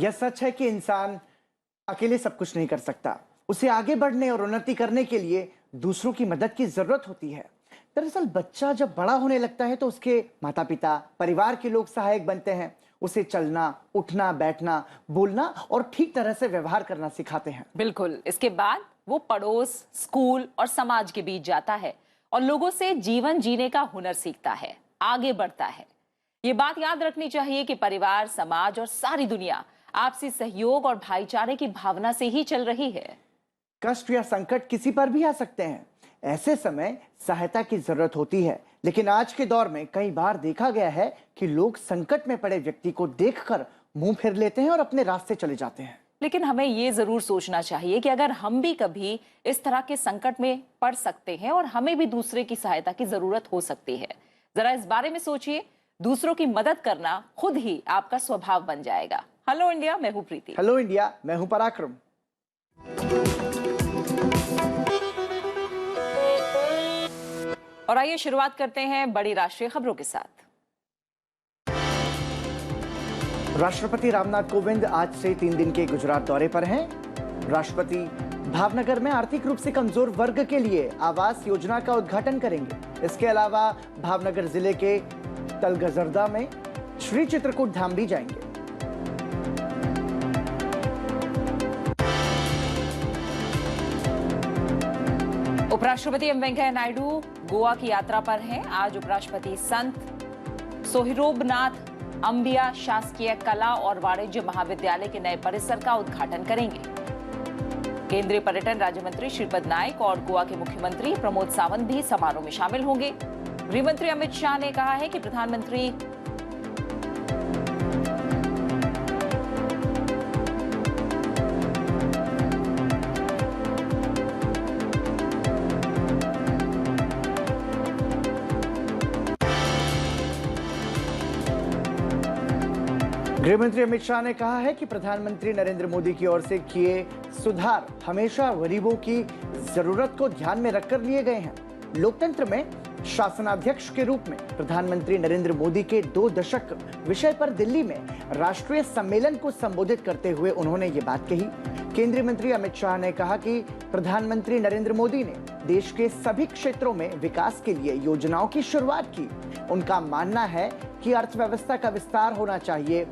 यह सच है कि इंसान अकेले सब कुछ नहीं कर सकता। उसे आगे बढ़ने और उन्नति करने के लिए दूसरों की मदद की जरूरत होती है। दरअसल बच्चा जब बड़ा होने लगता है तो उसके माता पिता, परिवार के लोग सहायक बनते हैं। उसे चलना, उठना, बैठना, बोलना और ठीक तरह से व्यवहार करना सिखाते हैं। बिल्कुल। इसके बाद वो पड़ोस, स्कूल और समाज के बीच जाता है और लोगों से जीवन जीने का हुनर सीखता है, आगे बढ़ता है। ये बात याद रखनी चाहिए कि परिवार, समाज और सारी दुनिया आपसी सहयोग और भाईचारे की भावना से ही चल रही है। कष्ट या संकट किसी पर भी आ सकते हैं। ऐसे समय सहायता की जरूरत होती है, लेकिन आज के दौर में कई बार देखा गया है कि लोग संकट में पड़े व्यक्ति को देखकर मुंह फेर लेते हैं और अपने रास्ते चले जाते हैं। लेकिन हमें ये जरूर सोचना चाहिए कि अगर हम भी कभी इस तरह के संकट में पड़ सकते हैं और हमें भी दूसरे की सहायता की जरूरत हो सकती है। जरा इस बारे में सोचिए। दूसरों की मदद करना खुद ही आपका स्वभाव बन जाएगा। हेलो इंडिया, मैं हूं प्रीति। हेलो इंडिया, मैं हूं पराक्रम। और आइए शुरुआत करते हैं बड़ी राष्ट्रीय खबरों के साथ। राष्ट्रपति रामनाथ कोविंद आज से 3 दिन के गुजरात दौरे पर हैं। राष्ट्रपति भावनगर में आर्थिक रूप से कमजोर वर्ग के लिए आवास योजना का उद्घाटन करेंगे। इसके अलावा भावनगर जिले के तलगजरदा में श्री चित्रकूट धाम भी जाएंगे। उपराष्ट्रपति एम वेंकैया नायडू गोवा की यात्रा पर हैं। आज उपराष्ट्रपति संत सोहिरोबनाथ अंबिया शासकीय कला और वाणिज्य महाविद्यालय के नए परिसर का उद्घाटन करेंगे। केंद्रीय पर्यटन राज्य मंत्री श्रीपद नाइक और गोवा के मुख्यमंत्री प्रमोद सावंत भी समारोह में शामिल होंगे। गृह मंत्री अमित शाह ने कहा है कि प्रधानमंत्री गृहमंत्री अमित शाह ने कहा है कि प्रधानमंत्री नरेंद्र मोदी की ओर से किए सुधार हमेशा गरीबों की जरूरत को ध्यान में रखकर लिए गए हैं। लोकतंत्र में शासनाध्यक्ष के रूप में प्रधानमंत्री नरेंद्र मोदी के 2 दशक विषय पर दिल्ली में राष्ट्रीय सम्मेलन को संबोधित करते हुए उन्होंने ये बात कही। केंद्रीय मंत्री अमित शाह ने कहा कि प्रधानमंत्री नरेंद्र मोदी ने देश के सभी क्षेत्रों में विकास के लिए योजनाओं की शुरुआत की। उनका मानना है कि अर्थव्यवस्था का विस्तार होना चाहिए।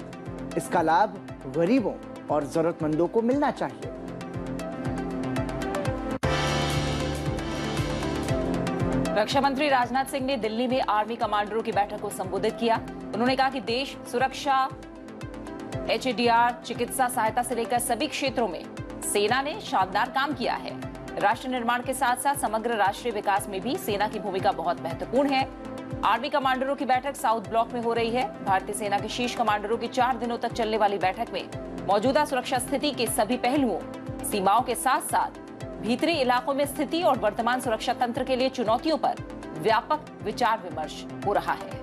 इसका लाभ गरीबों और जरूरतमंदों को मिलना चाहिए। रक्षा मंत्री राजनाथ सिंह ने दिल्ली में आर्मी कमांडरों की बैठक को संबोधित किया। उन्होंने कहा कि देश सुरक्षा, एचएडीआर, चिकित्सा सहायता से लेकर सभी क्षेत्रों में सेना ने शानदार काम किया है। राष्ट्र निर्माण के साथ साथ समग्र राष्ट्रीय विकास में भी सेना की भूमिका बहुत महत्वपूर्ण है। आर्मी कमांडरों की बैठक साउथ ब्लॉक में हो रही है। भारतीय सेना के शीर्ष कमांडरों की 4 दिनों तक चलने वाली बैठक में मौजूदा सुरक्षा स्थिति के सभी पहलुओं, सीमाओं के साथ साथ भीतरी इलाकों में स्थिति और वर्तमान सुरक्षा तंत्र के लिए चुनौतियों पर व्यापक विचार विमर्श हो रहा है।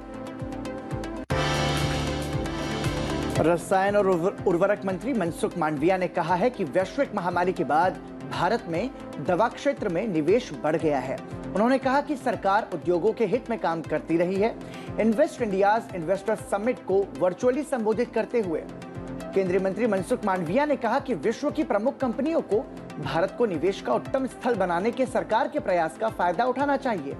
रसायन और उर्वरक मंत्री मनसुख मांडविया ने कहा है कि वैश्विक महामारी के बाद भारत में दवा क्षेत्र में निवेश बढ़ गया है। उन्होंने कहा कि सरकार उद्योगों के हित में काम करती रही है। इन्वेस्ट इंडियाज इन्वेस्टर समिट को वर्चुअली संबोधित करते हुए केंद्रीय मंत्री मनसुख मांडविया ने कहा कि विश्व की प्रमुख कंपनियों को भारत को निवेश का उत्तम स्थल बनाने के सरकार के प्रयास का फायदा उठाना चाहिए।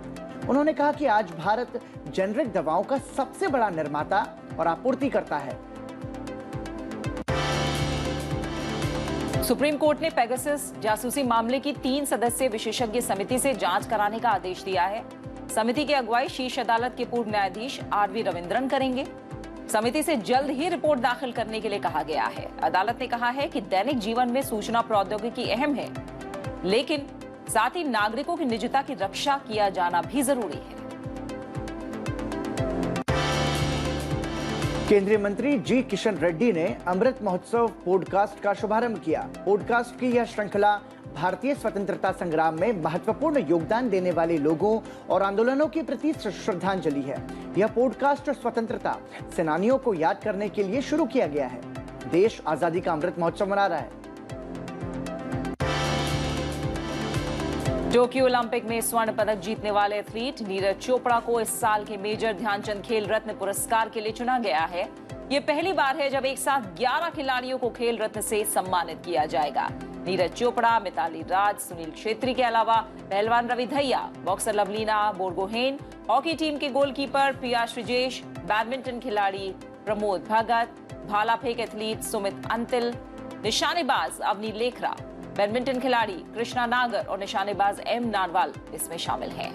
उन्होंने कहा कि आज भारत जेनरिक दवाओं का सबसे बड़ा निर्माता और आपूर्तिकर्ता है। सुप्रीम कोर्ट ने पेगासस जासूसी मामले की 3 सदस्यीय विशेषज्ञ समिति से जांच कराने का आदेश दिया है। समिति की अगुवाई शीर्ष अदालत के पूर्व न्यायाधीश आरवी रविंद्रन करेंगे। समिति से जल्द ही रिपोर्ट दाखिल करने के लिए कहा गया है। अदालत ने कहा है कि दैनिक जीवन में सूचना प्रौद्योगिकी अहम है, लेकिन साथ ही नागरिकों की निजता की रक्षा किया जाना भी जरूरी है। केंद्रीय मंत्री जी किशन रेड्डी ने अमृत महोत्सव पॉडकास्ट का शुभारंभ किया। पॉडकास्ट की यह श्रृंखला भारतीय स्वतंत्रता संग्राम में महत्वपूर्ण योगदान देने वाले लोगों और आंदोलनों के प्रति श्रद्धांजलि है। यह पॉडकास्ट स्वतंत्रता सेनानियों को याद करने के लिए शुरू किया गया है। देश आजादी का अमृत महोत्सव मना रहा है। टोक्यो ओलंपिक में स्वर्ण पदक जीतने वाले एथलीट नीरज चोपड़ा को इस साल के मेजर ध्यानचंद खेल रत्न पुरस्कार के लिए चुना गया है। ये पहली बार है जब एक साथ 11 खिलाड़ियों को खेल रत्न से सम्मानित किया जाएगा। नीरज चोपड़ा, मिताली राज, सुनील छेत्री के अलावा पहलवान Ravi Dahiya, boxer Lovlina Borgohain, hockey team के गोलकीपर प्रिया श्रीजेश, बैडमिंटन खिलाड़ी प्रमोद भगत, भाला फेंक एथलीट सुमित अंतिल, निशानेबाज अवनी लेखरा, बैडमिंटन खिलाड़ी कृष्णा नागर और निशानेबाज एम नारवाल इसमें शामिल हैं।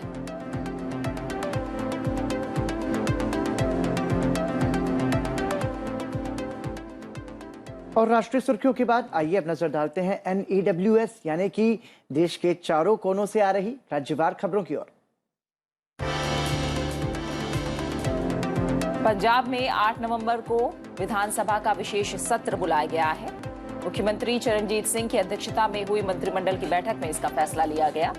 और राष्ट्रीय सुर्खियों के बाद आइए अब नजर डालते हैं NEWS यानी कि देश के चारों कोनों से आ रही राज्यवार खबरों की ओर। पंजाब में 8 नवंबर को विधानसभा का विशेष सत्र बुलाया गया है। मुख्यमंत्री चरणजीत सिंह की अध्यक्षता में हुई मंत्रिमंडल की बैठक में इसका फैसला लिया गया।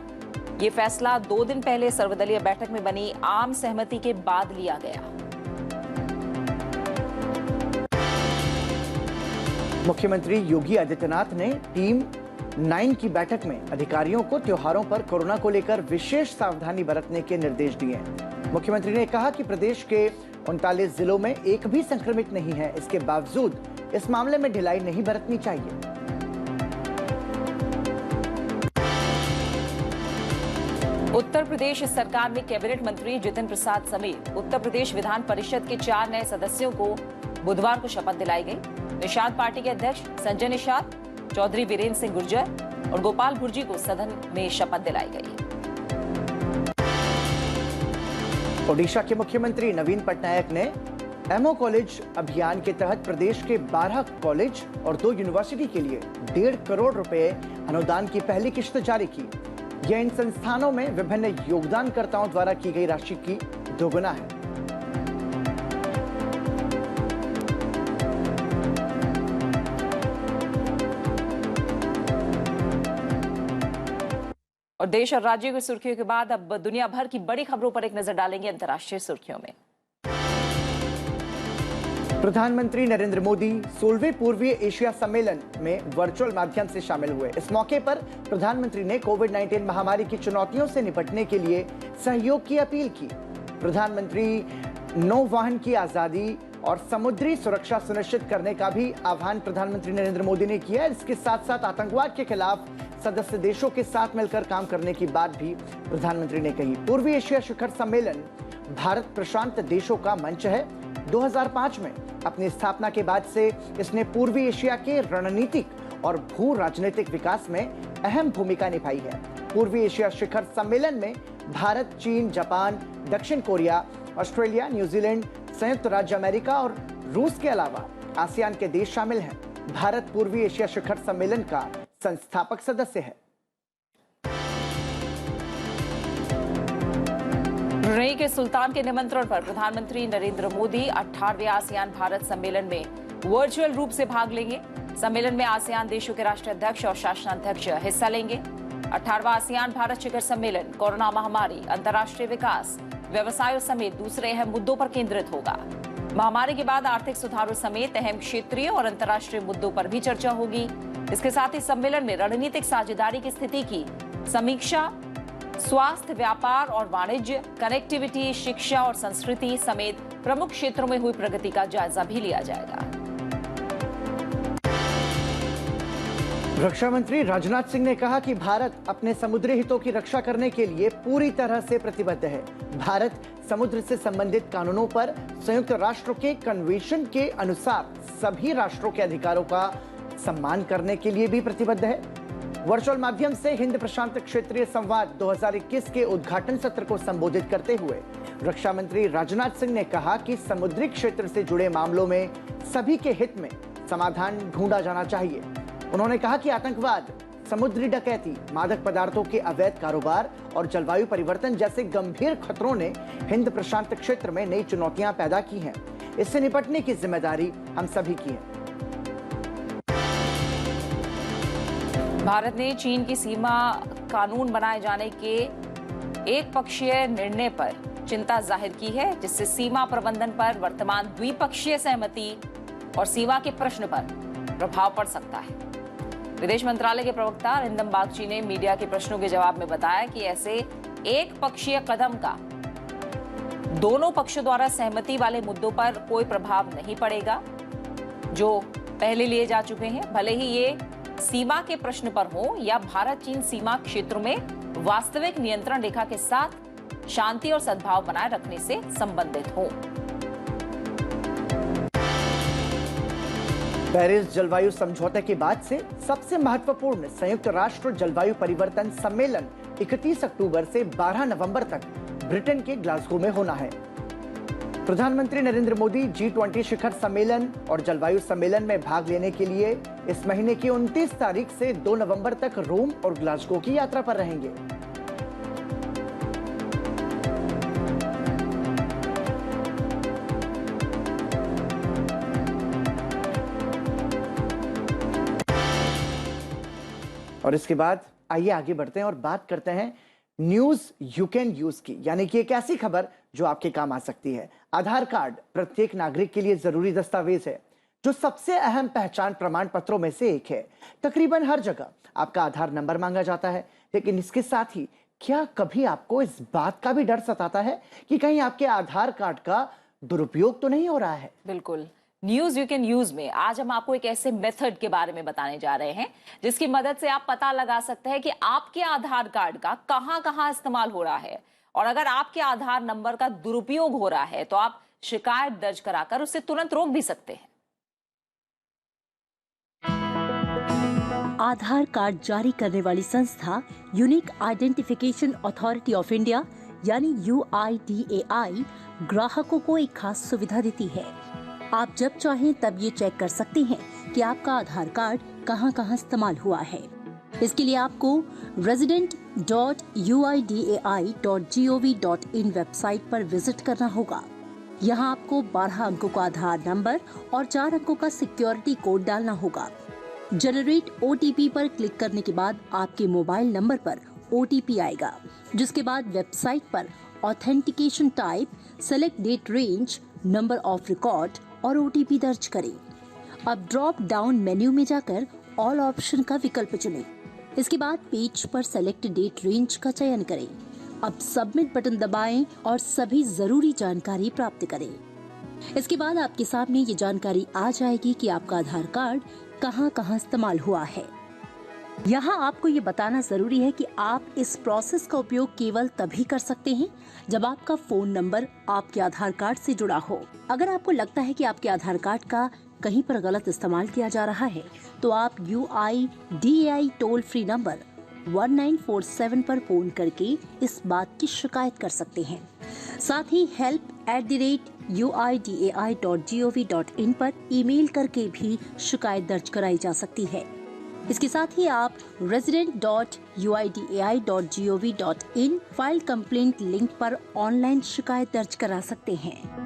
ये फैसला 2 दिन पहले सर्वदलीय बैठक में बनी आम सहमति के बाद लिया गया। मुख्यमंत्री योगी आदित्यनाथ ने टीम 9 की बैठक में अधिकारियों को त्योहारों पर कोरोना को लेकर विशेष सावधानी बरतने के निर्देश दिए। मुख्यमंत्री ने कहा कि प्रदेश के 39 जिलों में एक भी संक्रमित नहीं है, इसके बावजूद इस मामले में ढिलाई नहीं बरतनी चाहिए। उत्तर प्रदेश सरकार ने कैबिनेट मंत्री जितिन प्रसाद समेत उत्तर प्रदेश विधान परिषद के 4 नए सदस्यों को बुधवार को शपथ दिलाई गई। निषाद पार्टी के अध्यक्ष संजय निषाद, चौधरी वीरेंद्र सिंह गुर्जर और गोपाल भुर्जी को सदन में शपथ दिलाई गई। ओडिशा के मुख्यमंत्री नवीन पटनायक ने एमओ कॉलेज अभियान के तहत प्रदेश के 12 कॉलेज और 2 यूनिवर्सिटी के लिए 1.5 करोड़ रुपए अनुदान की पहली किश्त जारी की। यह इन संस्थानों में विभिन्न योगदानकर्ताओं द्वारा की गई राशि की दोगुना है। और देश और राज्यों की सुर्खियों के बाद अब दुनिया भर की बड़ी खबरों पर एक नजर डालेंगे अंतर्राष्ट्रीय सुर्खियों में। प्रधानमंत्री नरेंद्र मोदी 16वें पूर्वी एशिया सम्मेलन में वर्चुअल माध्यम से शामिल हुए। इस मौके पर प्रधानमंत्री ने कोविड-19 महामारी की चुनौतियों से निपटने के लिए सहयोग की अपील की। प्रधानमंत्री नौवहन की आजादी और समुद्री सुरक्षा सुनिश्चित करने का भी आह्वान प्रधानमंत्री नरेंद्र मोदी ने किया। इसके साथ साथ आतंकवाद के खिलाफ सदस्य देशों के साथ मिलकर काम करने की बात भी प्रधानमंत्री ने कही। पूर्वी एशिया शिखर सम्मेलन भारत प्रशांत देशों का मंच है। 2005 में अपनी स्थापना के बाद से इसने पूर्वी एशिया के रणनीतिक और भू राजनीतिक विकास में अहम भूमिका निभाई है। पूर्वी एशिया शिखर सम्मेलन में भारत, चीन, जापान, दक्षिण कोरिया, ऑस्ट्रेलिया, न्यूजीलैंड, संयुक्त राज्य अमेरिका और रूस के अलावा आसियान के देश शामिल हैं। भारत पूर्वी एशिया शिखर सम्मेलन का संस्थापक सदस्य है। ब्रुनेई के सुल्तान के निमंत्रण पर प्रधानमंत्री नरेंद्र मोदी 18वें आसियान भारत सम्मेलन में वर्चुअल रूप से भाग लेंगे। सम्मेलन में आसियान देशों के राष्ट्राध्यक्ष और शासनाध्यक्ष हिस्सा लेंगे। 18वां आसियान भारत शिखर सम्मेलन कोरोना महामारी, अंतर्राष्ट्रीय विकास, व्यवसायों समेत दूसरे अहम मुद्दों पर केंद्रित होगा। महामारी के बाद आर्थिक सुधारों समेत अहम क्षेत्रीय और अंतर्राष्ट्रीय मुद्दों पर भी चर्चा होगी। इसके साथ ही सम्मेलन में रणनीतिक साझेदारी की स्थिति की समीक्षा, स्वास्थ्य, व्यापार और वाणिज्य, कनेक्टिविटी, शिक्षा और संस्कृति समेत प्रमुख क्षेत्रों में हुई प्रगति का जायजा भी लिया जाएगा। रक्षा मंत्री राजनाथ सिंह ने कहा कि भारत अपने समुद्री हितों की रक्षा करने के लिए पूरी तरह से प्रतिबद्ध है। भारत समुद्र से संबंधित कानूनों पर संयुक्त राष्ट्र के कन्वेंशन के अनुसार सभी राष्ट्रों के अधिकारों का सम्मान करने के लिए भी प्रतिबद्ध है। वर्चुअल माध्यम से हिंद प्रशांत क्षेत्रीय संवाद 2021 के उद्घाटन सत्र को संबोधित करते हुए रक्षा मंत्री राजनाथ सिंह ने कहा कि समुद्री क्षेत्र से जुड़े मामलों में सभी के हित में समाधान ढूंढा जाना चाहिए। उन्होंने कहा कि आतंकवाद, समुद्री डकैती, मादक पदार्थों के अवैध कारोबार और जलवायु परिवर्तन जैसे गंभीर खतरों ने हिंद प्रशांत क्षेत्र में नई चुनौतियां पैदा की हैं। इससे निपटने की जिम्मेदारी हम सभी की है। भारत ने चीन की सीमा कानून बनाए जाने के एक पक्षीय निर्णय पर चिंता जाहिर की है, जिससे सीमा प्रबंधन पर वर्तमान द्विपक्षीय सहमति और सीमा के प्रश्न पर प्रभाव पड़ सकता है। विदेश मंत्रालय के प्रवक्ता अरिंदम बागची ने मीडिया के प्रश्नों के जवाब में बताया कि ऐसे एक पक्षीय कदम का दोनों पक्षों द्वारा सहमति वाले मुद्दों पर कोई प्रभाव नहीं पड़ेगा जो पहले लिए जा चुके हैं, भले ही ये सीमा के प्रश्न पर हो या भारत चीन सीमा क्षेत्रों में वास्तविक नियंत्रण रेखा के साथ शांति और सद्भाव बनाए रखने से संबंधित हो। पेरिस जलवायु समझौते के बाद से सबसे महत्वपूर्ण संयुक्त राष्ट्र जलवायु परिवर्तन सम्मेलन 31 अक्टूबर से 12 नवंबर तक ब्रिटेन के ग्लासगो में होना है। प्रधानमंत्री नरेंद्र मोदी G20 शिखर सम्मेलन और जलवायु सम्मेलन में भाग लेने के लिए इस महीने की 29 तारीख से 2 नवंबर तक रोम और ग्लासगो की यात्रा पर रहेंगे। और इसके बाद आइए आगे बढ़ते हैं और बात करते हैं न्यूज यू कैन यूज की, यानी कि एक ऐसी खबर जो आपके काम आ सकती है। आधार कार्ड प्रत्येक नागरिक के लिए जरूरी दस्तावेज है जो सबसे अहम पहचान प्रमाण पत्रों में से एक है। तकरीबन हर जगह आपका आधार नंबर मांगा जाता है, लेकिन इसके साथ ही क्या कभी आपको इस बात का भी डर सताता है कि कहीं आपके आधार कार्ड का दुरुपयोग तो नहीं हो रहा है? बिल्कुल। न्यूज यू कैन यूज में आज हम आपको एक ऐसे मेथड के बारे में बताने जा रहे हैं जिसकी मदद से आप पता लगा सकते हैं कि आपके आधार कार्ड का कहां कहां इस्तेमाल हो रहा है, और अगर आपके आधार नंबर का दुरुपयोग हो रहा है तो आप शिकायत दर्ज कराकर उसे तुरंत रोक भी सकते हैं। आधार कार्ड जारी करने वाली संस्था unique identification authority of India यानी UIDAI ग्राहकों को एक खास सुविधा देती है। आप जब चाहें तब ये चेक कर सकते हैं कि आपका आधार कार्ड कहां कहां इस्तेमाल हुआ है। इसके लिए आपको resident.uidai.gov.in वेबसाइट पर विजिट करना होगा। यहां आपको 12 अंकों का आधार नंबर और 4 अंकों का सिक्योरिटी कोड डालना होगा। जनरेट OTP पर क्लिक करने के बाद आपके मोबाइल नंबर पर OTP आएगा, जिसके बाद वेबसाइट पर authentication type, select date range, number of record और OTP दर्ज करें। अब ड्रॉप डाउन मेन्यू में जाकर ऑल ऑप्शन का विकल्प चुनें। इसके बाद पेज पर सेलेक्ट डेट रेंज का चयन करें। अब सबमिट बटन दबाएं और सभी जरूरी जानकारी प्राप्त करें। इसके बाद आपके सामने ये जानकारी आ जाएगी कि आपका आधार कार्ड कहां कहां इस्तेमाल हुआ है। यहाँ आपको ये बताना जरूरी है कि आप इस प्रोसेस का उपयोग केवल तभी कर सकते हैं जब आपका फोन नंबर आपके आधार कार्ड से जुड़ा हो। अगर आपको लगता है कि आपके आधार कार्ड का कहीं पर गलत इस्तेमाल किया जा रहा है तो आप UIDAI टोल फ्री नंबर 1947 पर फोन करके इस बात की शिकायत कर सकते हैं। साथ ही help@uidai.gov.in पर ईमेल करके भी शिकायत दर्ज कराई जा सकती है। इसके साथ ही आप resident.uidai.gov.in फाइल कंप्लेंट लिंक पर ऑनलाइन शिकायत दर्ज करा सकते हैं।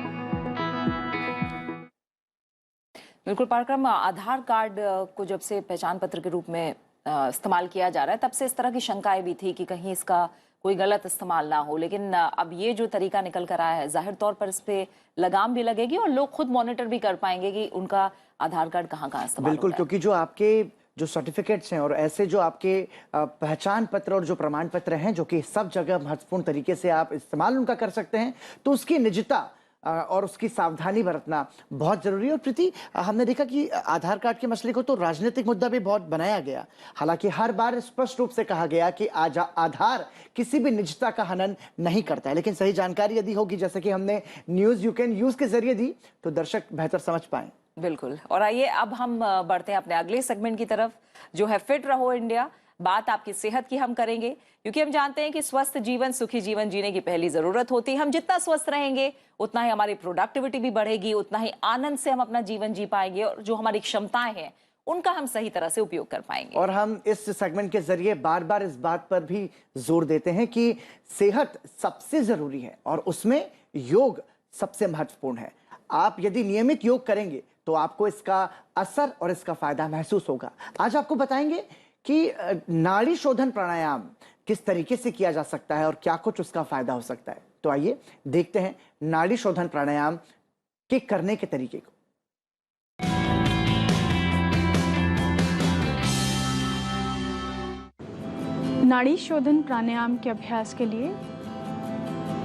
बिल्कुल पराक्रम, आधार कार्ड को जब से पहचान पत्र के रूप में इस्तेमाल किया जा रहा है तब से इस तरह की शंकाएं भी थी कि कहीं इसका कोई गलत इस्तेमाल ना हो, लेकिन अब ये जो तरीका निकल कर आया है जाहिर तौर पर इस पे लगाम भी लगेगी और लोग खुद मॉनिटर भी कर पाएंगे कि उनका आधार कार्ड कहाँ कहाँ इस्तेमाल बिल्कुल, क्योंकि जो आपके जो सर्टिफिकेट्स हैं और ऐसे जो आपके पहचान पत्र और जो प्रमाण पत्र हैं जो कि सब जगह महत्वपूर्ण तरीके से आप इस्तेमाल उनका कर सकते हैं, तो उसकी निजता और उसकी सावधानी बरतना बहुत जरूरी है। और प्रीति, हमने देखा कि आधार कार्ड के मसले को तो राजनीतिक मुद्दा भी बहुत बनाया गया, हालांकि हर बार स्पष्ट रूप से कहा गया कि आधार किसी भी निजता का हनन नहीं करता है, लेकिन सही जानकारी यदि होगी जैसे कि हमने न्यूज यू कैन यूज के जरिए दी तो दर्शक बेहतर समझ पाए। बिल्कुल। और आइए अब हम बढ़ते हैं अपने अगले सेगमेंट की तरफ जो है फिट रहो इंडिया। बात आपकी सेहत की हम करेंगे क्योंकि हम जानते हैं कि स्वस्थ जीवन सुखी जीवन जीने की पहली जरूरत होती है। हम जितना स्वस्थ रहेंगे उतना ही हमारी प्रोडक्टिविटी भी बढ़ेगी, उतना ही आनंद से हम अपना जीवन जी पाएंगे और जो हमारी क्षमताएं हैं उनका हम सही तरह से उपयोग कर पाएंगे। और हम इस सेगमेंट के जरिए बार बार इस बात पर भी जोर देते हैं कि सेहत सबसे जरूरी है और उसमें योग सबसे महत्वपूर्ण है। आप यदि नियमित योग करेंगे तो आपको इसका असर और इसका फायदा महसूस होगा। आज आपको बताएंगे कि नाड़ी शोधन प्राणायाम किस तरीके से किया जा सकता है और क्या कुछ उसका फायदा हो सकता है। तो आइए देखते हैं नाड़ी शोधन प्राणायाम के करने के तरीके को। नाड़ी शोधन प्राणायाम के अभ्यास के लिए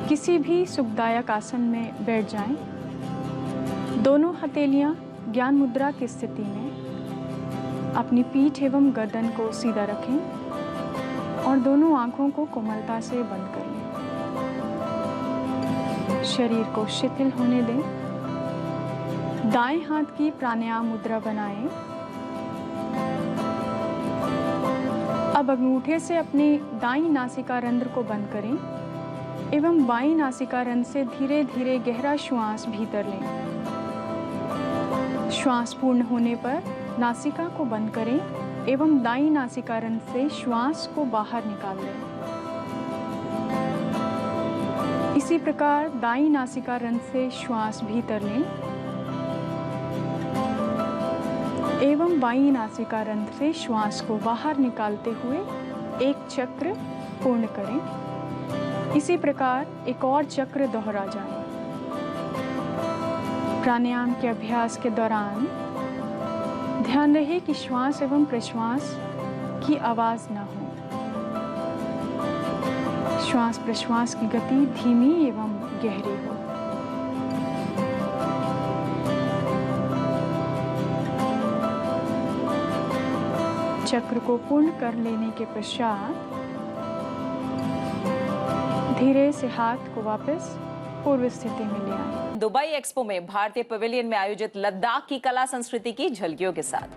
किसी भी सुखदायक आसन में बैठ जाएं। दोनों हथेलियां ज्ञान मुद्रा की स्थिति में अपनी पीठ एवं गर्दन को सीधा रखें और दोनों आंखों को कोमलता से बंद कर लें। शरीर को शिथिल होने दें। दाएं हाथ की प्राणायाम मुद्रा बनाएं। अब अंगूठे से अपनी दाईं नासिका रंध्र को बंद करें एवं बाईं नासिका रंध्र से धीरे धीरे गहरा श्वास भीतर लें। श्वास पूर्ण होने पर नासिका को बंद करें एवं दाईं नासिका रंध्र से श्वास को बाहर निकाल लें। इसी प्रकार दाईं नासिका रंध्र से श्वास भीतर लें एवं बाईं नासिका रंध्र से श्वास को बाहर निकालते हुए एक चक्र पूर्ण करें। इसी प्रकार एक और चक्र दोहरा जाए। प्राणायाम के अभ्यास के दौरान ध्यान रहे कि श्वास एवं प्रश्वास की आवाज न हो। श्वास प्रश्वास की गति धीमी एवं गहरी हो। चक्र को पूर्ण कर लेने के पश्चात धीरे से हाथ को वापस पूर्व स्थिति में ले आए। दुबई एक्सपो में भारतीय पवेलियन में आयोजित लद्दाख की कला संस्कृति की झलकियों के साथ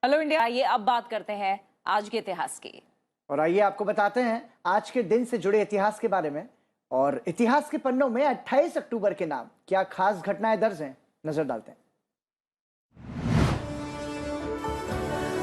हेलो इंडिया। आइए अब बात करते हैं आज के इतिहास की। और आइए आपको बताते हैं आज के दिन से जुड़े इतिहास के बारे में। और इतिहास के पन्नों में 28 अक्टूबर के नाम क्या खास घटनाएं दर्ज हैं, नजर डालते हैं।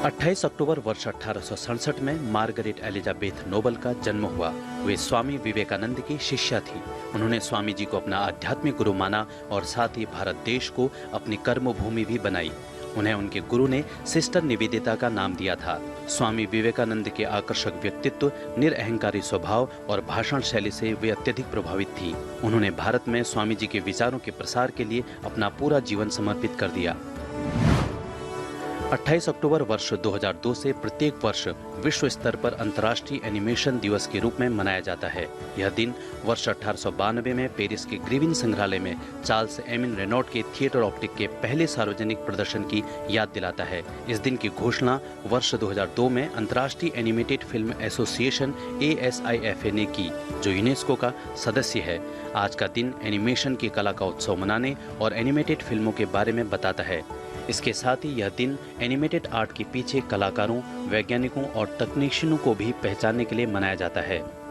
28 अक्टूबर वर्ष 1867 में मार्गरेट एलिजाबेथ नोबल का जन्म हुआ। वे स्वामी विवेकानंद की शिष्या थी। उन्होंने स्वामी जी को अपना आध्यात्मिक गुरु माना और साथ ही भारत देश को अपनी कर्मभूमि भी बनाई। उन्हें उनके गुरु ने सिस्टर निवेदिता का नाम दिया था। स्वामी विवेकानंद के आकर्षक व्यक्तित्व, निरअहंकारी स्वभाव और भाषण शैली से वे अत्यधिक प्रभावित थी। उन्होंने भारत में स्वामी जी के विचारों के प्रसार के लिए अपना पूरा जीवन समर्पित कर दिया। 28 अक्टूबर वर्ष 2002 से प्रत्येक वर्ष विश्व स्तर पर अंतर्राष्ट्रीय एनिमेशन दिवस के रूप में मनाया जाता है। यह दिन वर्ष 1892 में पेरिस के ग्रीविन संग्रहालय में चार्ल्स एमिन रेनॉल्ट के थिएटर ऑप्टिक के पहले सार्वजनिक प्रदर्शन की याद दिलाता है। इस दिन की घोषणा वर्ष 2002 में अंतर्राष्ट्रीय एनिमेटेड फिल्म एसोसिएशन ASIFA ने की, जो यूनेस्को का सदस्य है। आज का दिन एनिमेशन की कला का उत्सव मनाने और एनिमेटेड फिल्मों के बारे में बताता है। इसके साथ ही यह दिन एनिमेटेड आर्ट के पीछे कलाकारों, वैज्ञानिकों और तकनीशियनों को भी पहचानने के लिए मनाया जाता है।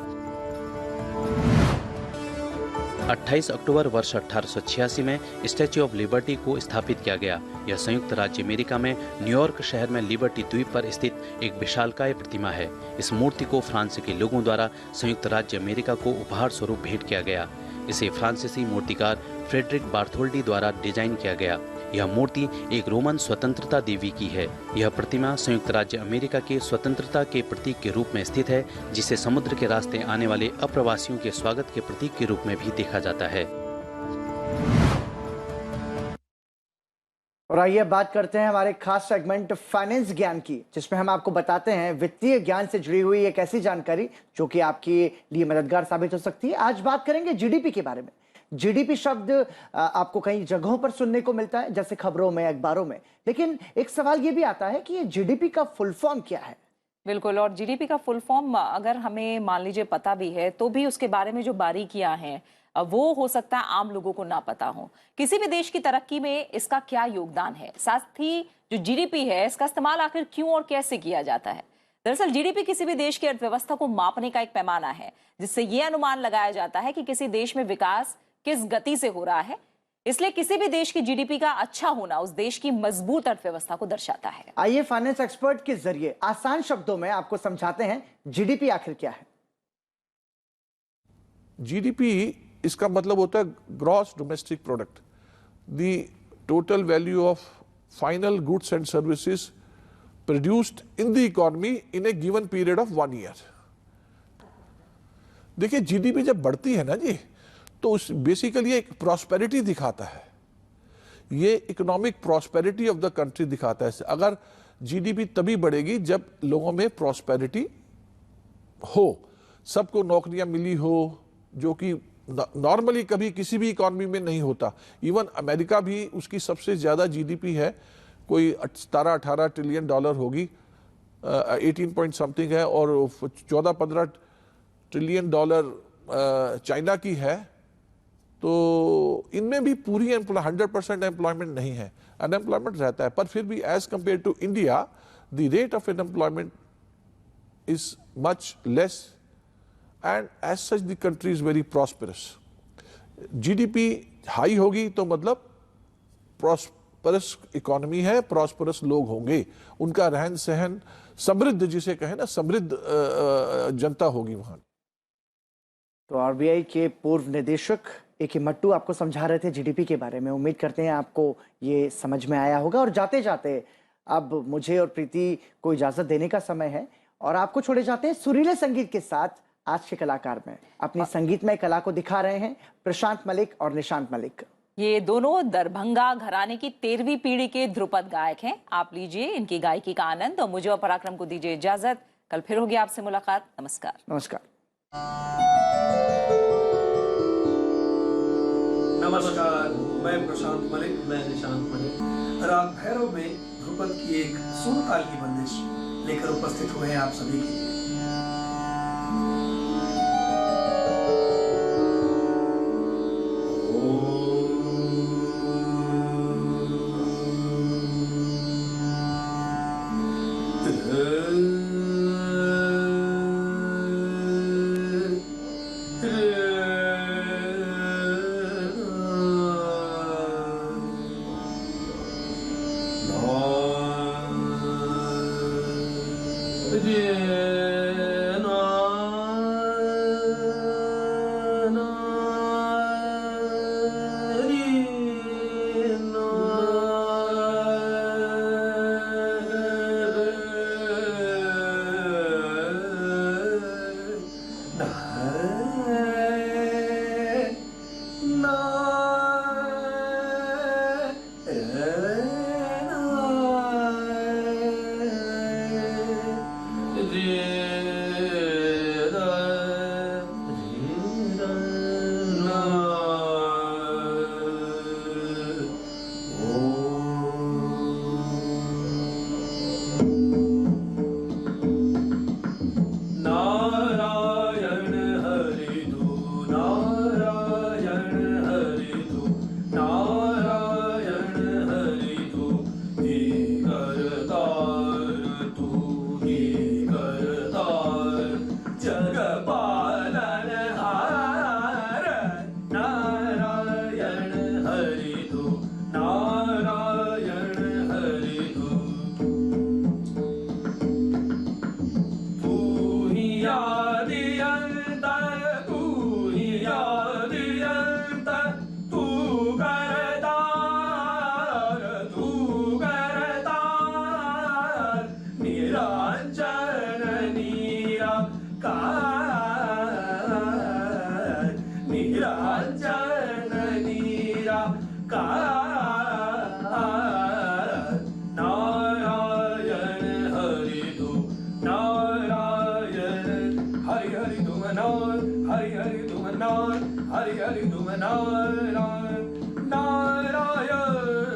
28 अक्टूबर वर्ष 1886 में स्टैच्यू ऑफ लिबर्टी को स्थापित किया गया। यह संयुक्त राज्य अमेरिका में न्यूयॉर्क शहर में लिबर्टी द्वीप पर स्थित एक विशालकाय प्रतिमा है। इस मूर्ति को फ्रांस के लोगों द्वारा संयुक्त राज्य अमेरिका को उपहार स्वरूप भेंट किया गया। इसे फ्रांसीसी मूर्तिकार फ्रेडरिक बार्थोल्डी द्वारा डिजाइन किया गया। यह मूर्ति एक रोमन स्वतंत्रता देवी की है। यह प्रतिमा संयुक्त राज्य अमेरिका के स्वतंत्रता के प्रतीक के रूप में स्थित है, जिसे समुद्र के रास्ते आने वाले अप्रवासियों के स्वागत के प्रतीक के रूप में भी देखा जाता है। और आइए बात करते हैं हमारे खास सेगमेंट फाइनेंस ज्ञान की, जिसमें हम आपको बताते हैं वित्तीय ज्ञान से जुड़ी हुई एक ऐसी जानकारी जो कि आपके लिए मददगार साबित हो सकती है। आज बात करेंगे जीडीपी के बारे में। जीडीपी शब्द आपको कई जगहों पर सुनने को मिलता है, जैसे खबरों में, अखबारों में, लेकिन एक सवाल ये भी आता है कि ये जीडीपी का फुल फॉर्म क्या है। बिल्कुल, और जीडीपी का फुल फॉर्म अगर हमें मान लीजिए पता भी है तो भी उसके बारे में जो बारीकियां हैं अब वो हो सकता है आम लोगों को ना पता हो। किसी भी देश की तरक्की में इसका क्या योगदान है, साथ ही जो जीडीपी है इसका इस्तेमाल आखिर क्यों और कैसे किया जाता है। दरअसल जीडीपी किसी भी देश की अर्थव्यवस्था को मापने का एक पैमाना है, जिससे ये अनुमान लगाया जाता है कि किसी देश में विकास किस गति से हो रहा है। इसलिए किसी भी देश की जीडीपी का अच्छा होना उस देश की मजबूत अर्थव्यवस्था को दर्शाता है। आइए फाइनेंस एक्सपर्ट के जरिए आसान शब्दों में आपको समझाते हैं जीडीपी आखिर क्या है। जीडीपी इसका मतलब होता है gross domestic product, the total value of final goods and services produced in the economy in A given period of 1 year. देखिए जीडीपी जब बढ़ती है ना जी, तो उस बेसिकली एक प्रॉस्पेरिटी दिखाता है, ये economic prosperity of the country दिखाता है। अगर जीडीपी तभी बढ़ेगी जब लोगों में प्रॉस्पेरिटी हो, सबको नौकरियां मिली हो, जो कि नॉर्मली कभी किसी भी इकोनॉमी में नहीं होता। इवन अमेरिका भी, उसकी सबसे ज्यादा जीडीपी है, कोई 17-18 ट्रिलियन डॉलर होगी, 18 पॉइंट समथिंग है, और 14-15 ट्रिलियन डॉलर चाइना की है। तो इनमें भी पूरी 100% एम्प्लॉयमेंट नहीं है, अनएम्प्लॉयमेंट रहता है, पर फिर भी as compare to India the rate of unemployment is much less and as such the country is very prosperous. GDP high होगी तो मतलब प्रॉस्पेरस इकोनॉमी है, प्रॉस्पेरस लोग होंगे, उनका रहन सहन समृद्ध, जिसे कहें ना, समृद्ध जनता होगी वहां। तो आरबीआई के पूर्व निदेशक ए.के. मट्टू आपको समझा रहे थे जीडीपी के बारे में। उम्मीद करते हैं आपको ये समझ में आया होगा। और जाते जाते अब मुझे और प्रीति को इजाजत देने का समय है और आपको छोड़े जाते हैं सुरीले संगीत के साथ। आज के कलाकार में अपनी संगीतमय कला को दिखा रहे हैं प्रशांत मलिक और निशांत मलिक। ये दोनों दरभंगा घराने की 13वीं पीढ़ी के ध्रुपद गायक हैं। आप लीजिए इनकी गायकी का आनंद और मुझे और पराक्रम को दीजिए इजाजत। कल फिर होगी आपसे मुलाकात। नमस्कार। नमस्कार। नमस्कार, मैं प्रशांत मलिक। मैं निशांत मलिक। राग भैरव में ध्रुपद की एक सुर ताल की बंदिश लेकर उपस्थित हुए हैं आप सभी के लिए। Hare Hare Tumanar, Hare Hare Tumanar, Narayan.